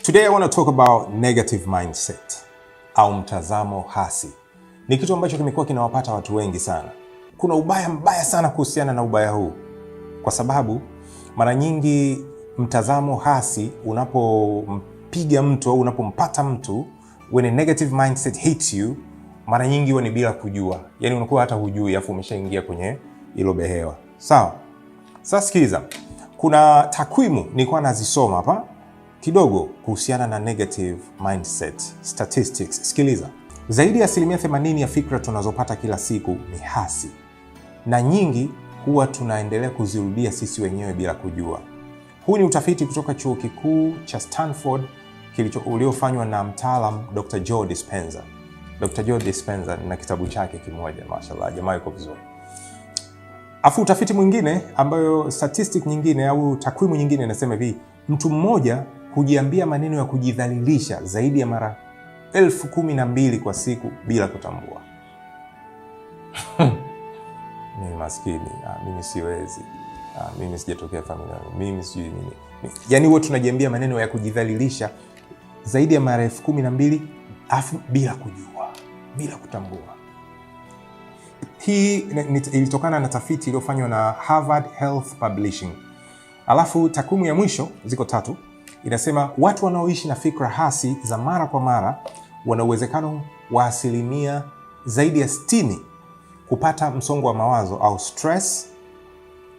Today I want to talk about negative mindset au mtazamo hasi. Ni kitu ambacho kimekuwa kinawapata watu wengi sana. Kuna ubaya mbaya sana kuhusiana na ubaya huu. Kwa sababu mara nyingi mtazamo hasi unapompiga mtu au unapompata mtu, when a negative mindset hits you, mara nyingi ni bila kujua. Yaani unakuwa hata hujui afu umeshaingia kwenye hilo behewa. Sawa? Sasa sikiliza. Kuna takwimu nilikuwa nazisoma hapa kidogo kuhusiana na negative mindset statistics. Sikiliza. Zaidi ya 80% ya fikra tunazopata kila siku ni hasi. Na nyingi huwa tunaendelea kuzirudia sisi wenyewe bila kujua. Huu ni utafiti kutoka chuo kikuu cha Stanford uliofanywa na mtaalam Dr. Joe Dispenza. Dr. Joe Dispenza na kitabu chake kimoja, mashallah, jamaa yuko vizuri. Afu utafiti mwingine ambayo statistic nyingine au takwimu nyingine inasema hivi, mtu mmoja hujiambia maneno ya kujidhalilisha zaidi ya mara 12,000 kwa siku bila kutambua. Mimi maskini, mimi siwezi, mimi sijatokea familia, mimi sijui nini. Yaani wote tunajiambia maneno ya kujidhalilisha zaidi ya mara 12,000 afu bila kujua, bila kutambua. Hii ilitokana na tafiti iliyofanywa na Harvard Health Publishing. Alafu takwimu ya mwisho, ziko 3, inasema watu wanaoishi na fikra hasi za mara kwa mara wana uwezekano wa asilimia zaidi ya 60 kupata msongo wa mawazo au stress,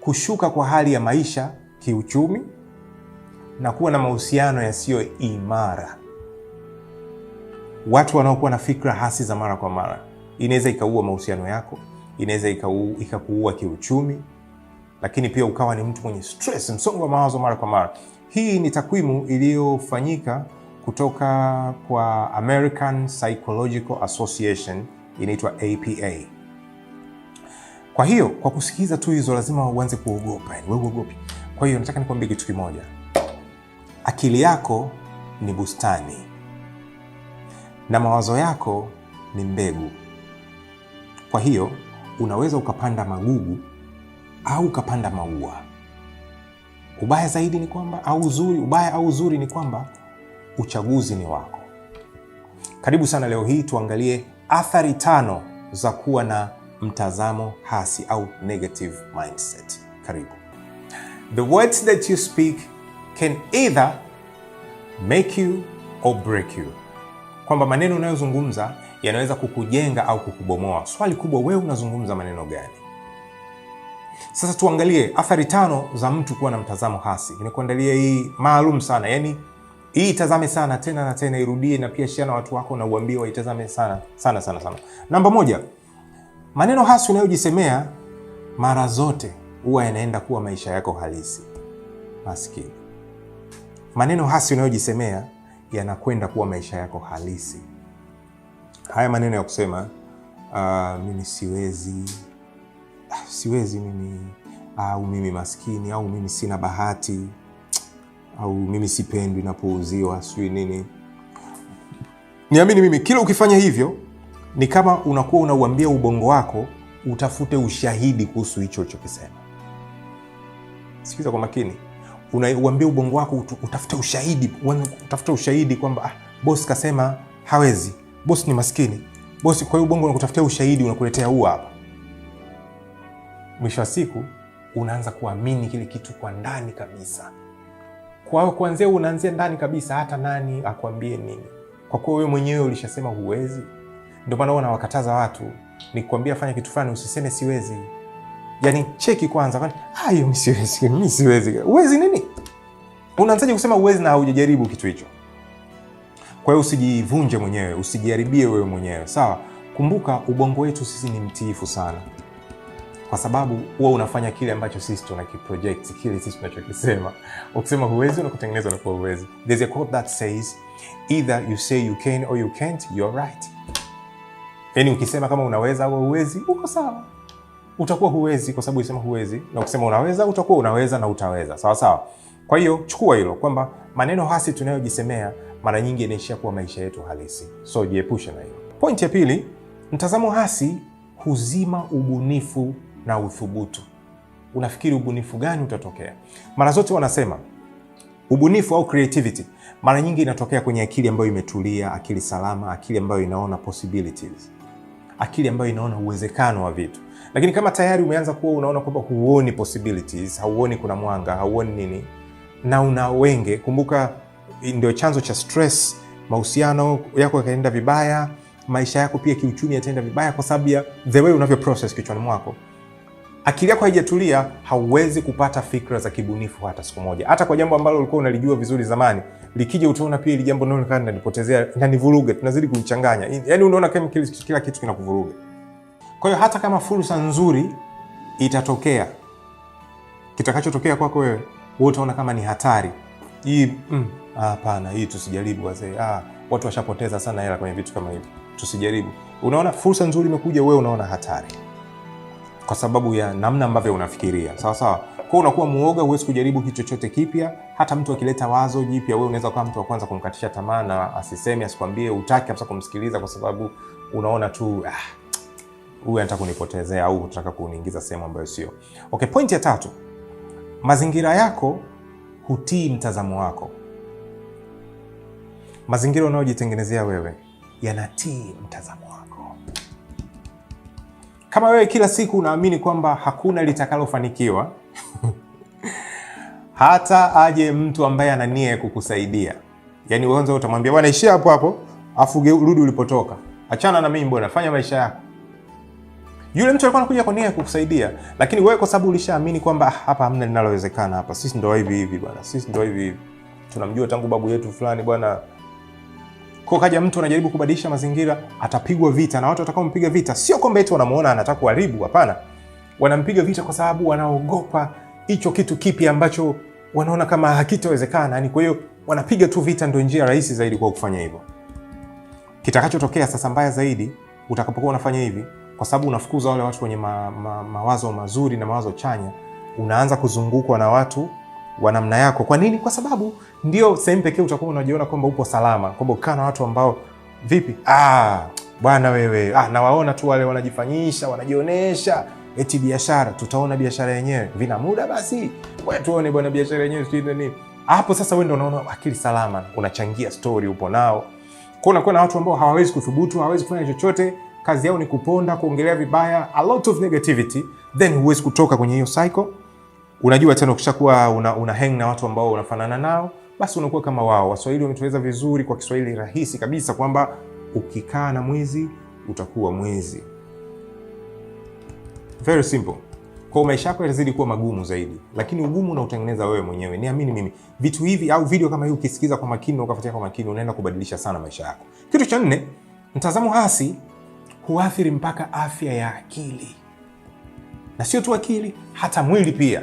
kushuka kwa hali ya maisha kiuchumi, na kuwa na mahusiano yasiyo imara. Watu wanaokuwa na fikra hasi za mara kwa mara inaweza ikaua mahusiano yako, inaweza ikakuua kiuchumi, lakini pia ukawa ni mtu mwenye stress, msongo wa mawazo mara kwa mara. Hii ni takwimu iliyofanyika kutoka kwa American Psychological Association, inaitwa APA. Kwa hiyo, kwa kusikiza tu hizo lazima uanze kuogopa, wewe uogopi. Kwa hiyo nataka nikwambie kitu kimoja. Akili yako ni bustani na mawazo yako ni mbegu. Kwa hiyo, unaweza ukapanda magugu au ukapanda maua. Ubaya zaidi ni kwamba ubaya au uzuri ni kwamba uchaguzi ni wako. Karibu sana, leo hii tuangalie athari 5 za kuwa na mtazamo hasi au negative mindset. Karibu. The words that you speak can either make you or break you. Kwamba maneno unayozungumza yanaweza kukujenga au kukubomoa. Swali kubwa, wewe unazungumza maneno gani? Sasa tuangalie athari 5 za mtu kuwa na mtazamo hasi. Nimekuandalia hii maalum sana. Yaani hii itazame sana tena na tena, irudie na pia share na watu wako na uambie waitazame sana sana sana sana. Namba 1. Maneno hasi unayojisemea mara zote huwa yanaenda kuwa maisha yako halisi. Maskini. Maneno hasi unayojisemea yanakwenda kuwa maisha yako halisi. Haya maneno ya kusema mimi siwezi mimi, au mimi maskini, au mimi sina bahati, au mimi sipendwi napouziwa, sijui nini. Niamini mimi, kila ukifanya hivyo ni kama unakuwa unauambia ubongo wako utafute ushahidi kuhusu hicho ulichokisema. Sikiza kwa makini. Unauambia ubongo wako utafute ushahidi kwamba boss kasema hawezi, boss ni maskini, boss. Kwa hiyo ubongo unakutafutia ushahidi, unakuletea huu hapa. Mwisho wa siku unaanza kuamini kile kitu kwa ndani kabisa. Kwa hiyo kuanzia unaanzia ndani kabisa, hata nani akwambie nini, kwa kuwa wewe mwenyewe ulishasema huwezi. Ndio maana wanawakataza watu, nikwambia fanya kitu fulani usiseme siwezi. Yaani cheki kwanza, kwani mimi siwezi. Uwezi nini? Unaanzaje kusema uwezi na hujajaribu kitu hicho? Kwa hiyo usijivunje mwenyewe, usijiharibie wewe mwenyewe. Sawa? Kumbuka ubongo wetu sisi ni mtiifu sana. Kwa sababu huwa unafanya kile ambacho sisi tunakiproject, kile sisi tunachokisema. Ukisema huwezi, unakutengeneza unakuwa huwezi. There's a quote that says, either you say you can or you can't, you're right. Yaani ukisema kama unaweza au huwezi, uko sawa. Utakuwa huwezi kwa sababu unasema huwezi, na ukisema unaweza utakuwa unaweza na utaweza. Sawa sawa. Kwa hiyo chukua hilo kwamba maneno hasi tunayojisemea mara nyingi yanaishia kuwa maisha yetu halisi. So jiepushe na hilo. Point ya pili, mtazamo hasi huzima ubunifu na uthubutu. Unafikiri ubunifu gani utatokea? Mara zote wanasema Ubunifu au creativity mara nyingi inatokea kwenye akili ambayo imetulia, akili salama, akili ambayo inaona possibilities, akili ambayo inaona uwezekano wa vitu. Lakini kama tayari umeanza kuwa unaona kwamba huoni possibilities, hauoni kuna mwanga, hauoni nini, na una wenge, kumbuka ndio chanzo cha stress, mahusiano yako yakaenda vibaya, maisha yako pia kiuchumi yataenda vibaya kwa sababu ya the way unavyo process kichwani mwako. Akili yako haijatulia, hauwezi kupata fikra za kibunifu hata siku moja. Hata kwa jambo ambalo ulikuwa unalijua vizuri zamani, likija utaona pia ile jambo linaloonekana linanipotezea, linanivuruga, tunazidi kulichanganya. Yaani unaona kama kila kitu kinakuvuruga. Kwa hiyo hata kama fursa nzuri itatokea, kitakachotokea kwako wewe utaona kama ni hatari. Hii hapana, hii tusijaribu wazee. Watu washapoteza sana hela kwenye vitu kama hivi. Tusijaribu. Unaona fursa nzuri imekuja, wewe unaona hatari. Kwa sababu ya namna ambavyo unafikiria. Sawa sawa. Kwa unakuwa muoga, huwezi kujaribu kitu chochote kipya. Hata mtu akileta wazo jipya, wewe unaweza kuwa mtu wa kwanza kumkatisha tamaa na asiseme, asikwambie, utaki kabisa kumsikiliza kwa sababu unaona tu huyu anataka kunipotezea au unataka kuniingiza sehemu ambayo sio. Okay, point ya 3. Mazingira yako hutii mtazamo wako. Mazingira unayojitengenezea wewe yanatii mtazamo wako. Kama wewe kila siku unaamini kwamba hakuna litakalofanikiwa, hata aje mtu ambaye ana nia ya kukusaidia. Yaani wewe utamwambia bwana ishia hapo hapo, afu rudi ulipotoka. Achana na mimi bwana, fanya maisha yako. Yule mtu alikuwa anakuja kwa nia ya kukusaidia, lakini wewe kwa sababu ulishaamini kwamba hapa hamna linalowezekana hapa. Sisi ndio hivi hivi bwana. Sisi ndio hivi hivi. Tunamjua tangu babu yetu fulani bwana. Kwa kaja mtu anajaribu kubadilisha mazingira, atapigwa vita na watu watakaompiga vita. Sio kwamba eti wanamuona anataka kuharibu, hapana. Wanampiga vita kwa sababu wanaogopa hicho kitu kipi ambacho wanaona kama hakitawezekana. Yaani kwa hiyo wanapiga tu vita, ndio njia rahisi zaidi kwa kufanya hivyo. Kitakachotokea sasa mbaya zaidi utakapokuwa unafanya hivi, kwa sababu unafukuza wale watu wenye mawazo mazuri na mawazo chanya, unaanza kuzungukwa na watu wa namna yako. Kwa nini? Kwa sababu ndio sehemu pekee utakuwa unajiona kwamba upo salama, kwamba ukaa na watu ambao vipi? Bwana wewe, nawaona tu wale wanajifanyisha, wanajionesha eti biashara. Tutaona biashara yenyewe. Vina muda basi. Wewe tuone bwana biashara yenyewe sio nini. Hapo sasa wewe ndio unaona akili salama, unachangia story, upo nao. Kwa unakuwa na watu ambao hawawezi kuthubutu, hawawezi kufanya chochote, kazi yao ni kuponda, kuongelea vibaya, a lot of negativity, then huwezi kutoka kwenye hiyo cycle. Unajua tena ukishakuwa una hang na watu ambao unafanana nao, basi unakuwa kama wao. Waswahili wametueleza vizuri kwa Kiswahili rahisi kabisa kwamba ukikaa na mwizi utakuwa mwizi. Very simple. Kwa maisha yako yatazidi kuwa magumu zaidi, lakini ugumu unautengeneza wewe mwenyewe. Niamini mimi, vitu hivi au video kama hii ukisikiza kwa makini na ukafuatia kwa makini, unaenda kubadilisha sana maisha yako. Kitu cha 4, mtazamo hasi huathiri mpaka afya ya akili. Na sio tu akili, hata mwili pia.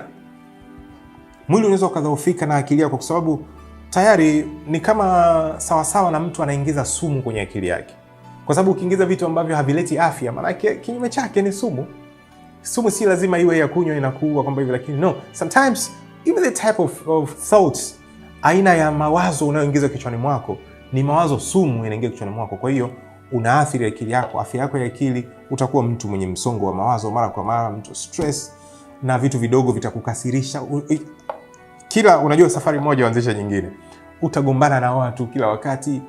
Mwili unaweza ukadhoofika na akili yako, kwa sababu tayari ni kama sawasawa na mtu anaingiza sumu kwenye akili yake. Kwa sababu ukiingiza vitu ambavyo havileti afya, maana yake kinyume chake ni sumu. Sumu si lazima iwe ya kunywa inakuua kwamba hivi, lakini no, sometimes even the type of thoughts, aina ya mawazo unayoingiza kichwani mwako ni mawazo sumu inaingia kichwani mwako. Kwa hiyo unaathiri akili yako, afya yako ya akili. Utakuwa mtu mwenye msongo wa mawazo mara kwa mara, mtu stress, na vitu vidogo vitakukasirisha. Unajua safari moja huanzisha nyingine. Utagombana na watu kila wakati,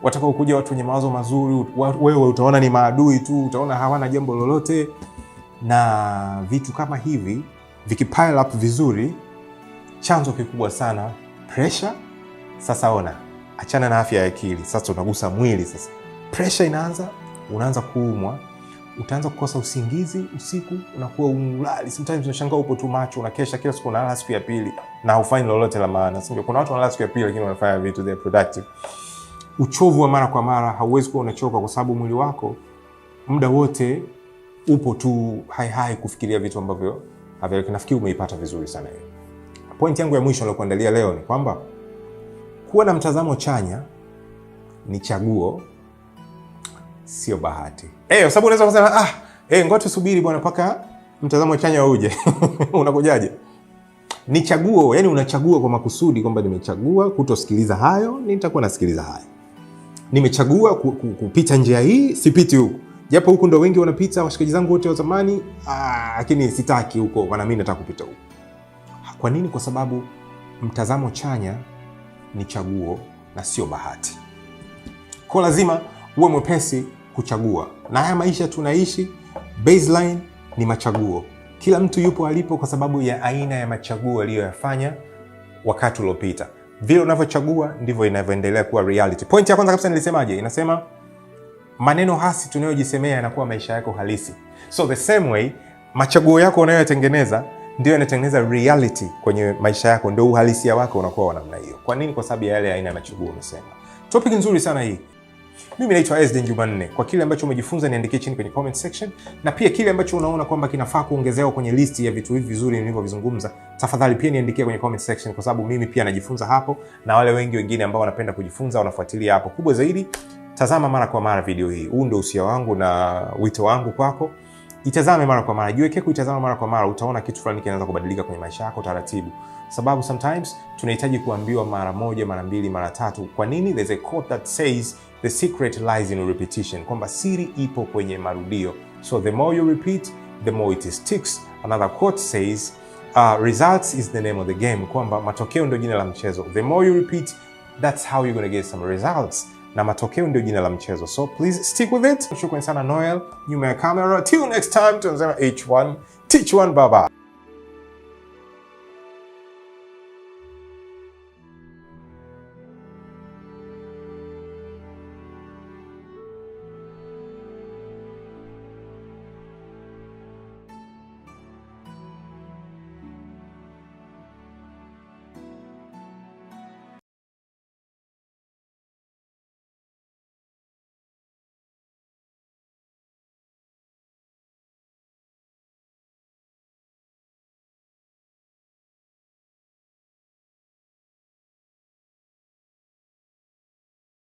watakao kuja watu wenye mawazo mazuri, wewe utaona ni maadui tu, utaona hawana jambo lolote. Na vitu kama hivi vikipile up vizuri, chanzo kikubwa sana pressure. Sasa ona, achana na afya ya akili, sasa unagusa mwili. Sasa pressure unaanza kuumwa, utaanza kukosa usingizi usiku, unakuwa ulali. Sometimes unashangaa upo tu macho, unakesha kila siku, unalala siku ya pili na hufanyi lolote la maana. Sio kuna watu wanalala siku ya pili lakini wanafanya vitu they're productive. Uchovu wa mara kwa mara, hauwezi kuwa unachoka kwa sababu mwili wako muda wote upo tu hai kufikiria vitu ambavyo nafikiri umeipata vizuri sana hiyo. Point yangu ya mwisho niliyokuandalia leo ni kwamba kuwa na mtazamo chanya ni chaguo, sio bahati. Kwa sababu unaweza kusema ngoja tusubiri bwana paka mtazamo chanya uje. Unakujaje? Ni chaguo, yani unachagua kwa makusudi kwamba nimechagua kutosikiliza hayo, nitakuwa nasikiliza haya. Nimechagua kupita njia hii, sipiti huko. Japo huko ndo wengi wanapita, washikaji zangu wote wa zamani, lakini sitaki huko, maana mimi nataka kupita huko. Kwa nini? Kwa sababu mtazamo chanya ni chaguo na sio bahati. Kwa lazima uwe mwepesi kuchagua. Na haya maisha tunaishi, baseline ni machaguo. Kila mtu yupo alipo kwa sababu ya aina ya machaguo aliyoyafanya wakati uliopita. Vile unavyochagua ndivyo inavyoendelea kuwa reality. Point ya kwanza kabisa nilisemaje? Inasema maneno hasi tunayojisemea yanakuwa maisha yako halisi. So the same way, machaguo yako unayotengeneza ndio yanatengeneza reality kwenye maisha yako, ndio uhalisia wako unakuwa wa namna hiyo. Kwa nini? Kwa sababu ya yale aina ya machaguo umesema. Topic nzuri sana hii. Mimi naitwa Ezden Jumanne. Kwa kile ambacho umejifunza niandikie chini kwenye comment section, na pia kile ambacho unaona kwamba kinafaa kuongezewa kwenye listi ya vitu hivi vizuri nilivyovizungumza, tafadhali pia niandikie kwenye comment section, kwa sababu mimi pia najifunza hapo na wale wengi wengine ambao wanapenda kujifunza wanafuatilia hapo. Kubwa zaidi, tazama mara kwa mara video hii. Huu ndio usia wangu na wito wangu kwako. Itazame mara kwa mara. Jiweke kuitazama mara kwa mara, utaona kitu fulani kinaanza kubadilika kwenye maisha yako taratibu. Sababu sometimes tunahitaji kuambiwa mara moja, mara mbili, mara tatu. Kwa nini? There's a quote that says the secret lies in repetition. Kwamba siri ipo kwenye marudio. So the more you repeat, the more it sticks. Another quote says results is the name of the game. Kwamba matokeo ndio jina la mchezo. The more you repeat, that's how you're going to get some results. Na matokeo ndio jina la mchezo. So please stick with it. Shukrani sana Noel nyuma ya kamera. Till next time, tunasema H1 teach one, bye bye.